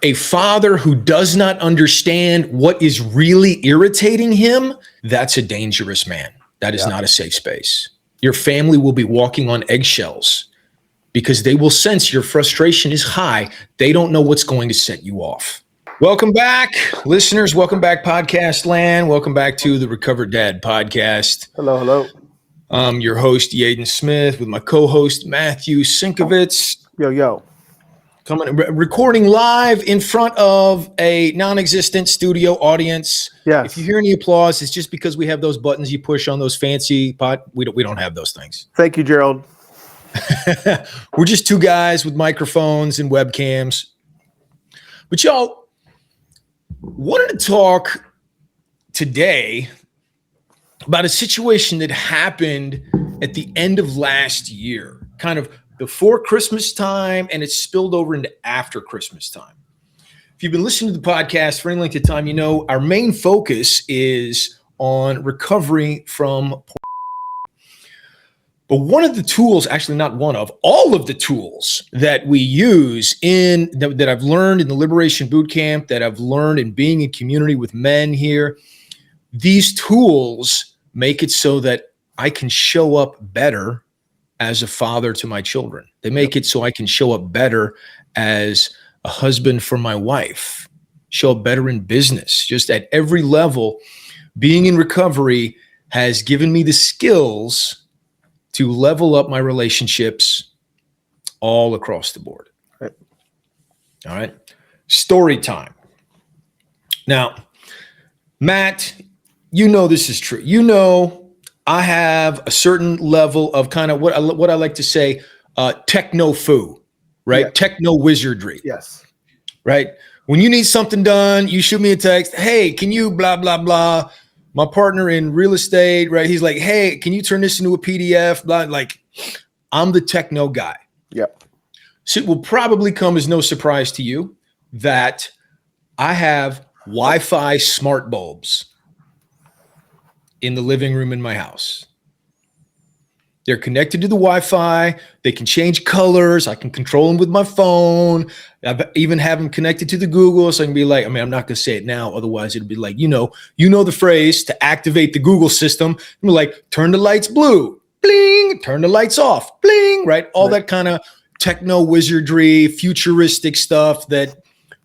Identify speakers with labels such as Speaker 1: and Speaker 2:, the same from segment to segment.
Speaker 1: A father who does not understand what is really irritating him, that's a dangerous man. That is not a safe space. Your family will be walking on eggshells because they will sense your frustration is high. They don't know what's going to set you off. Welcome back, listeners. Welcome back, podcast land. Welcome back to the Recovered Dad podcast.
Speaker 2: Hello, hello.
Speaker 1: I'm your host, Yaden Smith, with my co-host, Matthew Sinkovitz.
Speaker 2: Yo.
Speaker 1: Recording live in front of a non-existent studio audience.
Speaker 2: Yes.
Speaker 1: If you hear any applause, it's just because we have those buttons you push on those fancy we don't have those things.
Speaker 2: Thank you, Gerald.
Speaker 1: We're just two guys with microphones and webcams. But y'all, wanted to talk today about a situation that happened at the end of last year, kind of before Christmas time, and it spilled over into after Christmas time. If you've been listening to the podcast for any length of time, you know our main focus is on recovery from porn. But one of the tools, actually not one of, all of the tools that we use that I've learned in the Liberation Bootcamp, that I've learned in being in community with men here, these tools make it so that I can show up better as a father to my children. They make it so I can show up better as a husband for my wife, show up better in business. Just at every level, being in recovery has given me the skills to level up my relationships all across the board.
Speaker 2: Right.
Speaker 1: All right. Story time. Now, Matt, you know this is true. You know I have a certain level of kind of what I like to say, techno-foo, right?
Speaker 2: Yeah.
Speaker 1: Techno-wizardry.
Speaker 2: Yes.
Speaker 1: Right? When you need something done, you shoot me a text, hey, can you blah, blah, blah. My partner in real estate, right? He's like, hey, can you turn this into a PDF? Blah, like, I'm the techno guy.
Speaker 2: Yep.
Speaker 1: So it will probably come as no surprise to you that I have Wi-Fi smart bulbs in the living room in my house. They're connected to the Wi-Fi. They can change colors. I can control them with my phone. I even have them connected to the Google, so I can be like, I'm not going to say it now. Otherwise, it'll be like, you know the phrase to activate the Google system. I'm like, turn the lights blue, bling, turn the lights off, bling, right? All that kind of techno wizardry, futuristic stuff that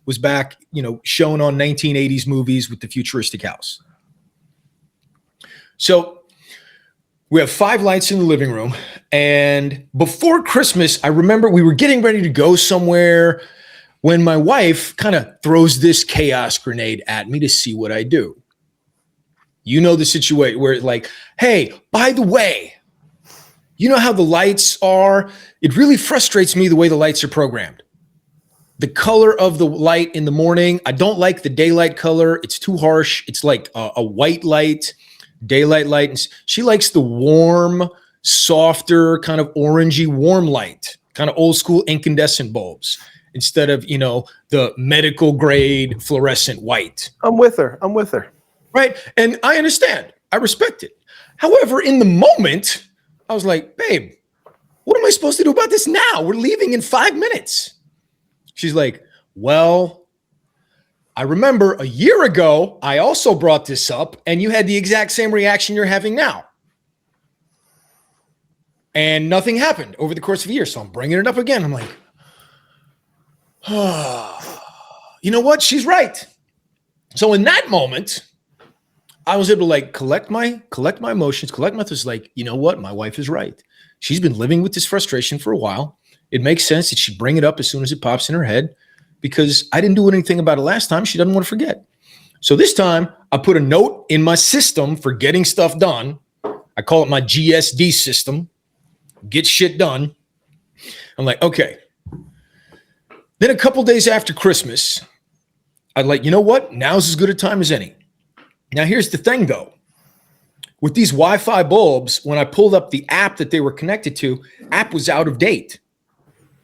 Speaker 1: was back, shown on 1980s movies with the futuristic house. So we have 5 lights in the living room. And before Christmas, I remember we were getting ready to go somewhere when my wife kind of throws this chaos grenade at me to see what I do. You know the situation where it's like, hey, by the way, you know how the lights are? It really frustrates me the way the lights are programmed. The color of the light in the morning, I don't like the daylight color. It's too harsh. It's like a white light. Daylight light, and she likes the warm, softer, kind of orangey warm light, kind of old school incandescent bulbs instead of, the medical grade fluorescent white.
Speaker 2: I'm with her.
Speaker 1: Right. And I understand. I respect it. However, in the moment, I was like, babe, what am I supposed to do about this now? We're leaving in 5 minutes. She's like, well, I remember a year ago, I also brought this up and you had the exact same reaction you're having now. And nothing happened over the course of a year. So I'm bringing it up again. I'm like, you know what? She's right. So in that moment, I was able to collect my emotions, collect my thoughts. Like, you know what? My wife is right. She's been living with this frustration for a while. It makes sense that she'd bring it up as soon as it pops in her head. Because I didn't do anything about it last time. She doesn't want to forget. So this time I put a note in my system for getting stuff done. I call it my GSD system. Get shit done. I'm like, okay. Then a couple days after Christmas, I'd like, you know what? Now's as good a time as any. Now here's the thing though. With these Wi-Fi bulbs, when I pulled up the app that they were connected to, app was out of date.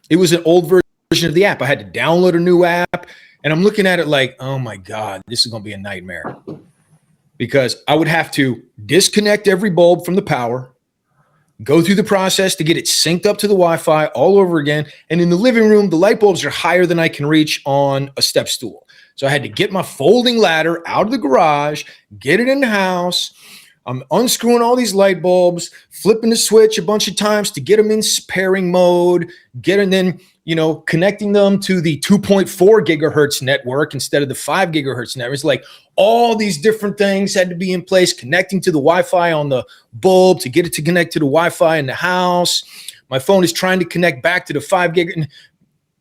Speaker 1: It was an old version of the app. I had to download a new app, and I'm looking at it like, oh my God, this is going to be a nightmare, because I would have to disconnect every bulb from the power, go through the process to get it synced up to the Wi-Fi all over again. And in the living room, the light bulbs are higher than I can reach on a step stool. So I had to get my folding ladder out of the garage, get it in the house. I'm unscrewing all these light bulbs, flipping the switch a bunch of times to get them in pairing mode, and then, connecting them to the 2.4 gigahertz network instead of the 5 gigahertz network. It's like all these different things had to be in place, connecting to the Wi-Fi on the bulb to get it to connect to the Wi-Fi in the house. My phone is trying to connect back to the 5 gig.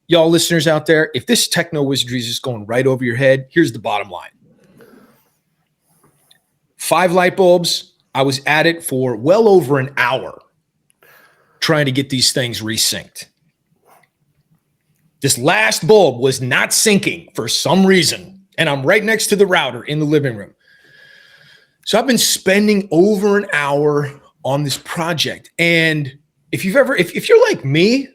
Speaker 1: Y'all listeners out there, if this techno wizardry is just going right over your head, here's the bottom line. 5 light bulbs. I was at it for well over an hour trying to get these things resynced. This last bulb was not syncing for some reason, and I'm right next to the router in the living room. So I've been spending over an hour on this project. And if you're like me,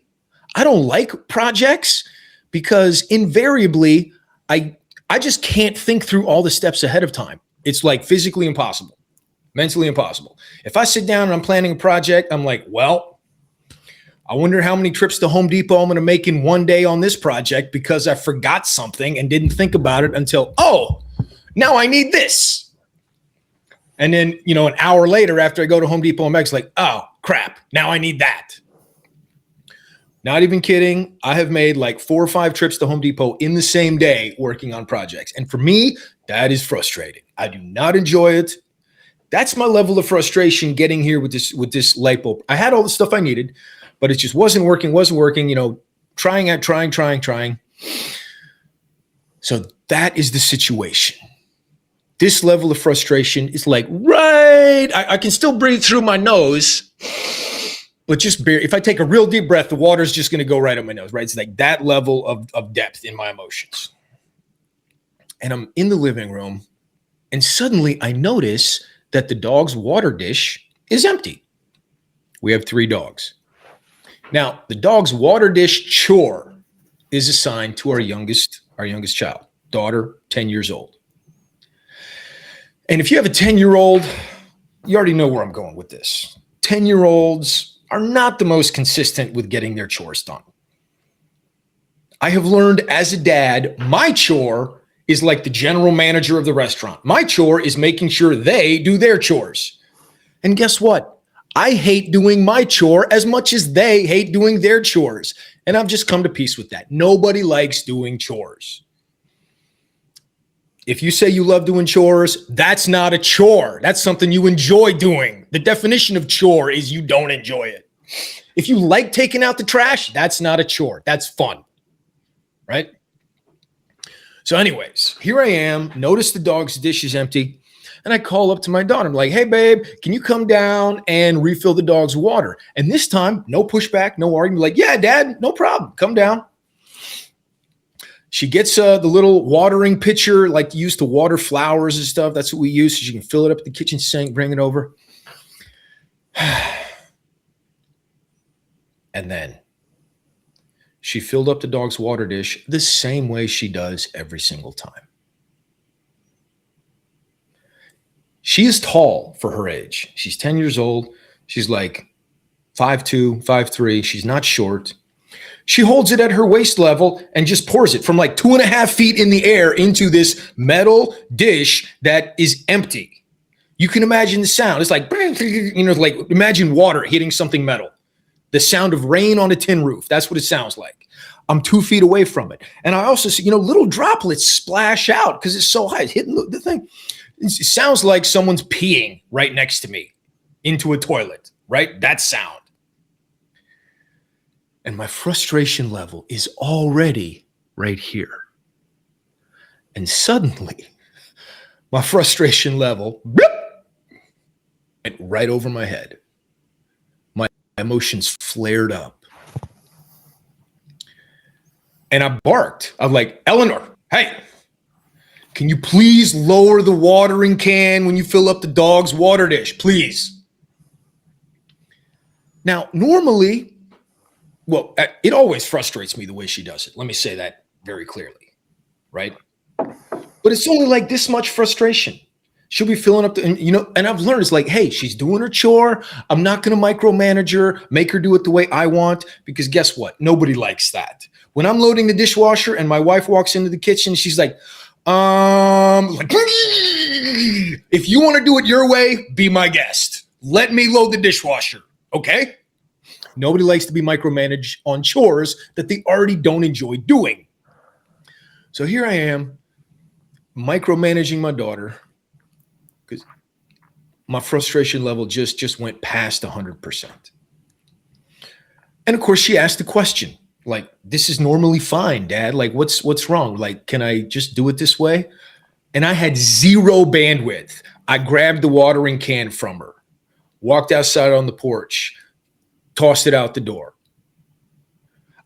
Speaker 1: I don't like projects because invariably I just can't think through all the steps ahead of time. It's like physically impossible, mentally impossible. If I sit down and I'm planning a project, I'm like, well, I wonder how many trips to Home Depot I'm going to make in one day on this project because I forgot something and didn't think about it until, now I need this. And then, an hour later after I go to Home Depot, I'm like, oh, crap, now I need that. Not even kidding. I have made like 4 or 5 trips to Home Depot in the same day working on projects. And for me, that is frustrating. I do not enjoy it. That's my level of frustration getting here with this light bulb. I had all the stuff I needed, but it just wasn't working, trying. So that is the situation. This level of frustration is like, I can still breathe through my nose, but just if I take a real deep breath, the water's just going to go right up my nose, right? It's like that level of depth in my emotions. And I'm in the living room, and suddenly I notice that the dog's water dish is empty. We have 3 dogs. Now, the dog's water dish chore is assigned to our youngest child, daughter, 10 years old. And if you have a 10-year-old, you already know where I'm going with this. 10-year-olds are not the most consistent with getting their chores done. I have learned as a dad, my chore is like the general manager of the restaurant. My chore is making sure they do their chores. And guess what? I hate doing my chore as much as they hate doing their chores. And I've just come to peace with that. Nobody likes doing chores. If you say you love doing chores, that's not a chore. That's something you enjoy doing. The definition of chore is you don't enjoy it. If you like taking out the trash, that's not a chore. That's fun, right? So anyways, here I am. Notice the dog's dish is empty. And I call up to my daughter. I'm like, hey, babe, can you come down and refill the dog's water? And this time, no pushback, no argument. Like, yeah, Dad, no problem. Come down. She gets the little watering pitcher like used to water flowers and stuff. That's what we use. So she can fill it up at the kitchen sink, bring it over. And then she filled up the dog's water dish the same way she does every single time. She is tall for her age. She's 10 years old. She's like 5'2", 5'3". She's not short. She holds it at her waist level and just pours it from like 2.5 feet in the air into this metal dish that is empty. You can imagine the sound. It's like, like imagine water hitting something metal. The sound of rain on a tin roof. That's what it sounds like. I'm 2 feet away from it. And I also see, little droplets splash out because it's so high. It's hitting the thing. It sounds like someone's peeing right next to me into a toilet, right? That sound. And my frustration level is already right here. And suddenly, my frustration level went right over my head. My emotions flared up. And I barked. I'm like, Eleanor, hey, can you please lower the watering can when you fill up the dog's water dish, please? Now, normally, it always frustrates me the way she does it. Let me say that very clearly, right? But it's only like this much frustration. She'll be filling up and I've learned it's like, hey, she's doing her chore. I'm not going to micromanage her, make her do it the way I want, because guess what? Nobody likes that. When I'm loading the dishwasher and my wife walks into the kitchen, she's like, if you want to do it your way, be my guest. Let me load the dishwasher. Okay. Nobody likes to be micromanaged on chores that they already don't enjoy doing. So here I am micromanaging my daughter because my frustration level just went past 100%. And of course, she asked the question, like, this is normally fine, Dad. Like, what's wrong? Like, can I just do it this way? And I had zero bandwidth. I grabbed the watering can from her, walked outside on the porch, tossed it out the door.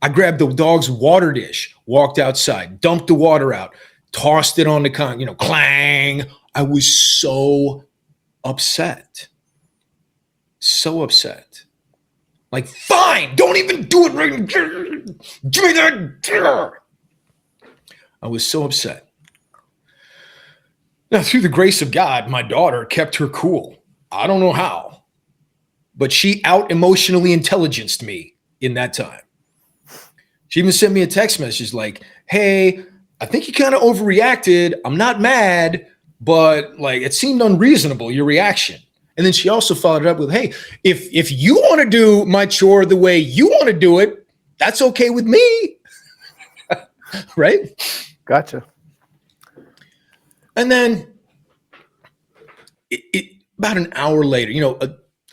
Speaker 1: I grabbed the dog's water dish, walked outside, dumped the water out, tossed it on the clang. I was so upset. So upset. Like, fine, don't even do it right. Give me that. I was so upset. Now, through the grace of God, my daughter kept her cool. I don't know how, but she out emotionally intelligenced me in that time. She even sent me a text message like, hey, I think you kind of overreacted. I'm not mad, but like it seemed unreasonable, your reaction. And then she also followed it up with, hey, if you want to do my chore the way you want to do it, that's okay with me. Right?
Speaker 2: Gotcha.
Speaker 1: And then about an hour later,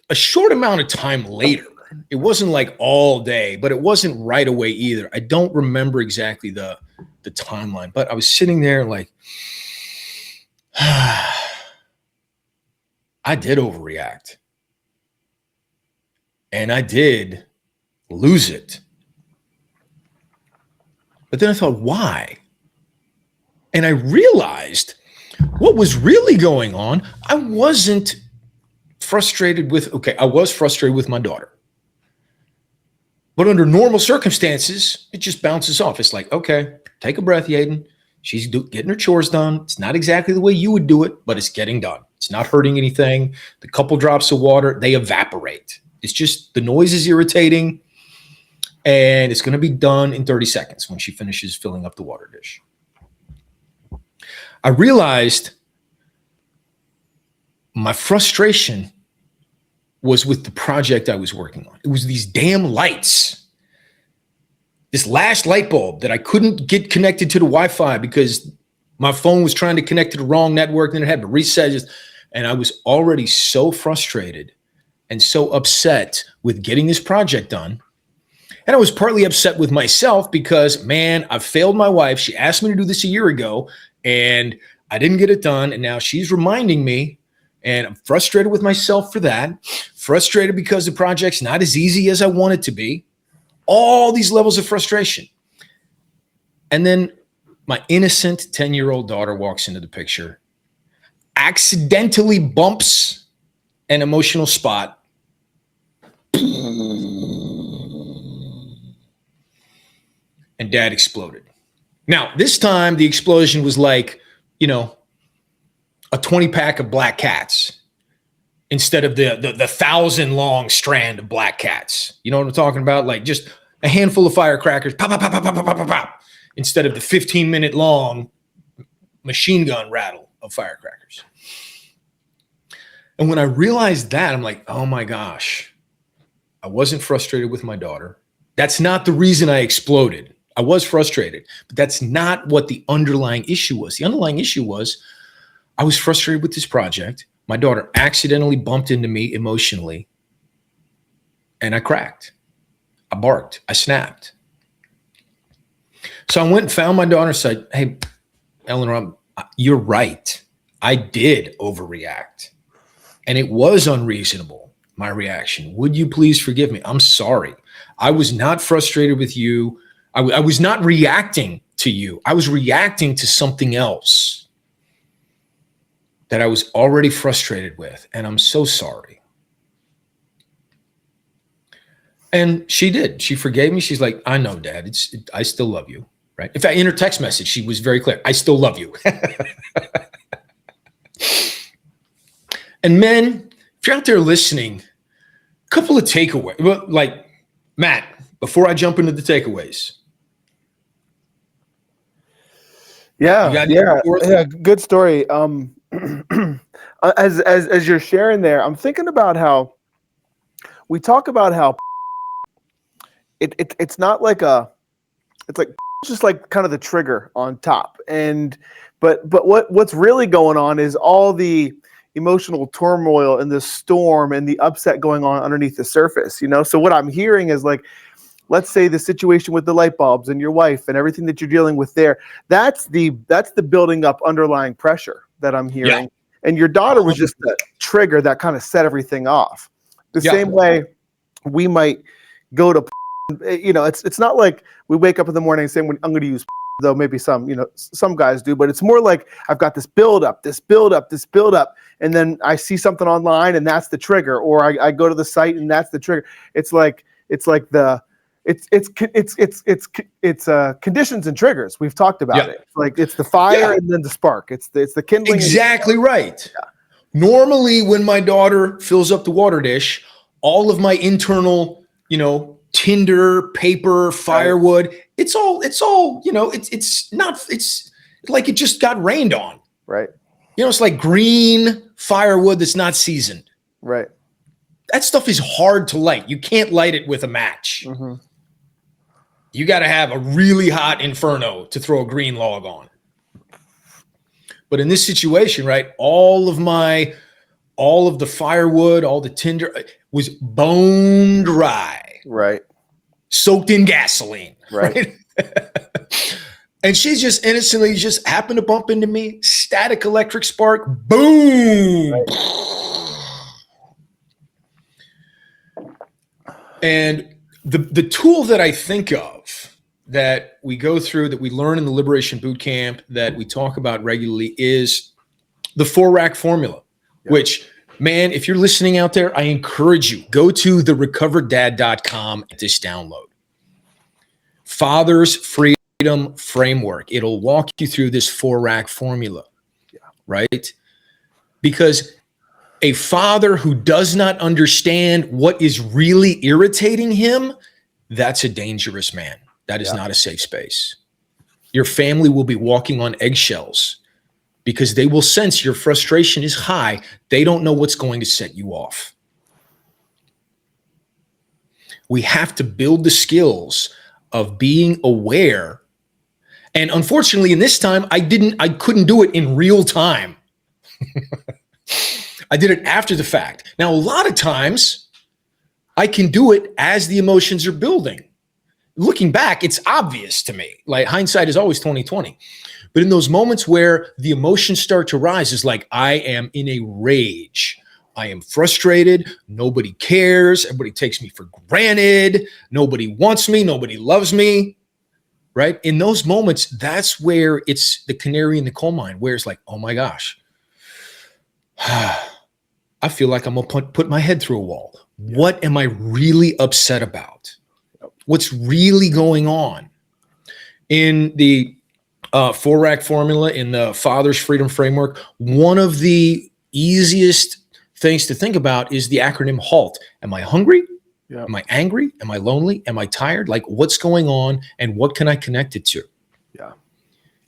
Speaker 1: a short amount of time later, it wasn't like all day, but it wasn't right away either. I don't remember exactly the timeline, but I was sitting there like, I did overreact. And I did lose it. But then I thought, why? And I realized what was really going on. I wasn't frustrated I was frustrated with my daughter. But under normal circumstances, it just bounces off. It's like, okay, take a breath, Yaden. She's getting her chores done. It's not exactly the way you would do it, but it's getting done. It's not hurting anything. The couple drops of water, they evaporate. It's just the noise is irritating, and it's going to be done in 30 seconds when she finishes filling up the water dish. I realized my frustration was with the project I was working on. It was these damn lights. This last light bulb that I couldn't get connected to the Wi-Fi because my phone was trying to connect to the wrong network, and it had to reset. And I was already so frustrated and so upset with getting this project done. And I was partly upset with myself because, man, I failed my wife. She asked me to do this a year ago, and I didn't get it done. And now she's reminding me, and I'm frustrated with myself for that. Frustrated because the project's not as easy as I want it to be. All these levels of frustration. And then my innocent 10-year-old daughter walks into the picture, accidentally bumps an emotional spot. And Dad exploded. Now, this time the explosion was like, a 20-pack of black cats instead of the 1,000-long strand of black cats. You know what I'm talking about? Like just a handful of firecrackers, pop, pop, pop, pop, pop, pop, pop, pop, instead of the 15-minute long machine gun rattle of firecrackers. And when I realized that, I'm like, oh my gosh, I wasn't frustrated with my daughter. That's not the reason I exploded. I was frustrated, but that's not what the underlying issue was. The underlying issue was I was frustrated with this project. My daughter accidentally bumped into me emotionally, and I cracked. I barked. I snapped. So I went and found my daughter and said, hey, Eleanor, you're right. I did overreact, and it was unreasonable, my reaction. Would you please forgive me? I'm sorry. I was not frustrated with you. I was not reacting to you. I was reacting to something else that I was already frustrated with, and I'm so sorry. And she did. She forgave me. She's like, I know, Dad. I still love you, right? In fact, in her text message, she was very clear. I still love you. And men, if you're out there listening, a couple of takeaways. Well, like, Matt, before I jump into the takeaways.
Speaker 2: Yeah. Good story. As you're sharing there, I'm thinking about how we talk about how it's not like it's like just like kind of the trigger on top. But what's really going on is all the emotional turmoil and the storm and the upset going on underneath the surface, So what I'm hearing is like, let's say the situation with the light bulbs and your wife and everything that you're dealing with there, that's the building up underlying pressure that I'm hearing. Yeah. And your daughter was just the trigger that kind of set everything off. The same way we might go to, it's not like we wake up in the morning saying, I'm going to use, though maybe some guys do, but it's more like I've got this buildup. And then I see something online and that's the trigger, or I go to the site and that's the trigger. It's conditions and triggers. We've talked about it. Like it's the fire and then the spark. It's the kindling.
Speaker 1: Exactly right. Yeah. Normally when my daughter fills up the water dish, all of my internal, tinder, paper, firewood, it's like it just got rained on.
Speaker 2: Right.
Speaker 1: It's like green firewood that's not seasoned.
Speaker 2: Right.
Speaker 1: That stuff is hard to light. You can't light it with a match. Mm-hmm. You got to have a really hot inferno to throw a green log on. But in this situation, right, all of the firewood, all the tinder was bone dry.
Speaker 2: Right.
Speaker 1: Soaked in gasoline.
Speaker 2: Right.
Speaker 1: And she just innocently just happened to bump into me. Static electric spark. Boom. Right. And the tool that I think of that we go through, that we learn in the Liberation Boot Camp, that we talk about regularly is the 4-rack formula, which, man, if you're listening out there, I encourage you, go to therecovereddad.com at this download. Father's Freedom Framework. It'll walk you through this 4-rack formula, right? Because a father who does not understand what is really irritating him, that's a dangerous man. That is not a safe space. Your family will be walking on eggshells because they will sense your frustration is high. They don't know what's going to set you off. We have to build the skills of being aware. And unfortunately, in this time, I couldn't do it in real time. I did it after the fact. Now, a lot of times I can do it as the emotions are building. Looking back, it's obvious to me. Like, hindsight is always 20/20. But in those moments where the emotions start to rise, it's like I am in a rage. I am frustrated. Nobody cares. Everybody takes me for granted. Nobody wants me. Nobody loves me. Right? In those moments, that's where it's the canary in the coal mine, where it's like, oh my gosh, I feel like I'm going to put my head through a wall. What am I really upset about? What's really going on? In the 4-rack formula, in the Father's Freedom Framework, one of the easiest things to think about is the acronym HALT. Am I hungry? Yeah. Am I angry? Am I lonely? Am I tired? Like, what's going on and what can I connect it to?
Speaker 2: Yeah.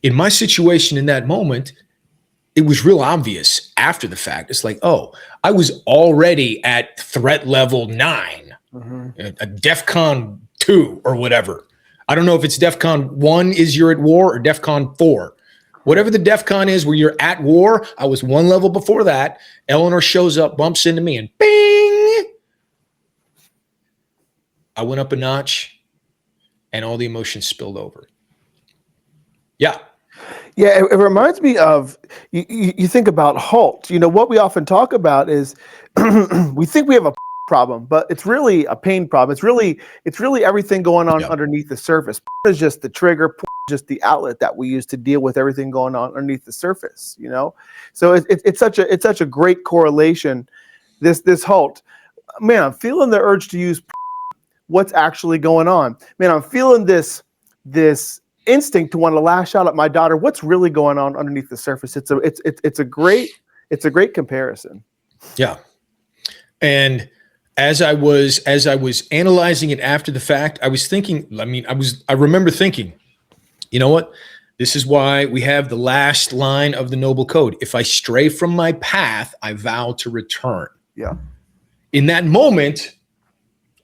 Speaker 1: In my situation in that moment, it was real obvious after the fact. It's like, oh, I was already at threat level 9, a DEFCON 2 or whatever. I don't know if it's DEFCON 1 is you're at war or DEFCON 4. Whatever the DEFCON is where you're at war, I was one level before that. Eleanor shows up, bumps into me, and bing! I went up a notch, and all the emotions spilled over. Yeah.
Speaker 2: Yeah, it reminds me of, you think about HALT. What we often talk about is we think we have a problem, but it's really a pain problem. It's really everything going on underneath the surface. It's just the trigger, just the outlet that we use to deal with everything going on underneath the surface. So it's such a great correlation. This HALT, man, I'm feeling the urge to use. What's actually going on? Man, I'm feeling this instinct to want to lash out at my daughter. What's really going on underneath the surface? It's a great comparison.
Speaker 1: Yeah. And as I was analyzing it after the fact, I was thinking, I remember thinking, you know what? This is why we have the last line of the Noble Code. If I stray from my path, I vow to return.
Speaker 2: Yeah.
Speaker 1: In that moment,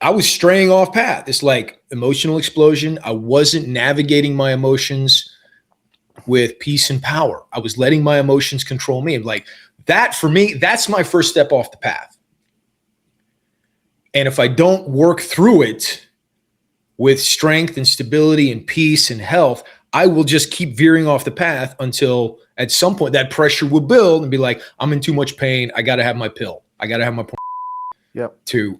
Speaker 1: I was straying off path. It's like emotional explosion. I wasn't navigating my emotions with peace and power. I was letting my emotions control me. And like that, for me, that's my first step off the path. And if I don't work through it with strength and stability and peace and health, I will just keep veering off the path until at some point that pressure will build and be like, I'm in too much pain. I got to have my pill. I got to have my
Speaker 2: Yep.
Speaker 1: to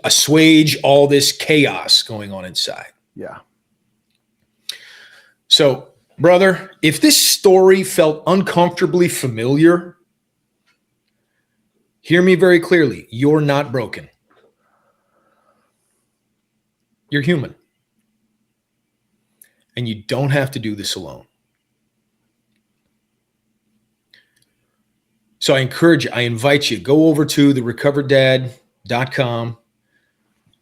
Speaker 1: assuage all this chaos going on inside.
Speaker 2: Yeah.
Speaker 1: So, brother, if this story felt uncomfortably familiar, hear me very clearly. You're not broken. You're human. And you don't have to do this alone. So I encourage you, I invite you, go over to therecovereddad.com.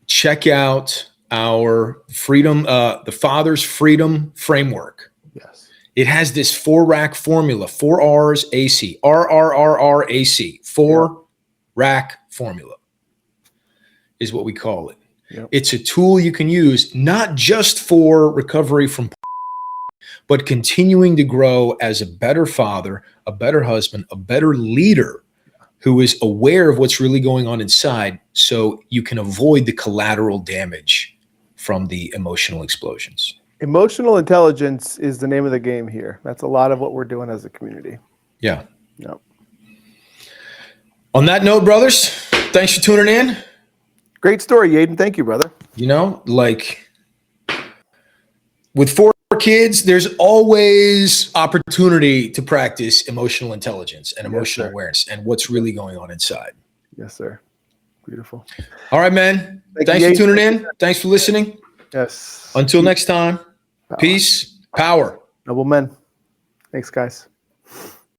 Speaker 1: Check out our freedom, the Father's Freedom Framework.
Speaker 2: Yes.
Speaker 1: It has this 4-rack formula, 4 R's AC, RRRRAC, 4-rack formula is what we call it.
Speaker 2: Yep.
Speaker 1: It's a tool you can use not just for recovery from, but continuing to grow as a better father, a better husband, a better leader who is aware of what's really going on inside so you can avoid the collateral damage from the emotional explosions.
Speaker 2: Emotional intelligence is the name of the game here. That's a lot of what we're doing as a community.
Speaker 1: Yeah.
Speaker 2: Yep.
Speaker 1: On that note, brothers, thanks for tuning in.
Speaker 2: Great story, Yaden. Thank you, brother.
Speaker 1: You know, like with 4 kids, there's always opportunity to practice emotional intelligence and emotional awareness and what's really going on inside.
Speaker 2: Yes, sir. Beautiful.
Speaker 1: All right, man.
Speaker 2: Thank
Speaker 1: Thanks for tuning in. Thanks for listening.
Speaker 2: Yes.
Speaker 1: Until next time,
Speaker 2: Power.
Speaker 1: peace, power.
Speaker 2: Noble men. Thanks, guys.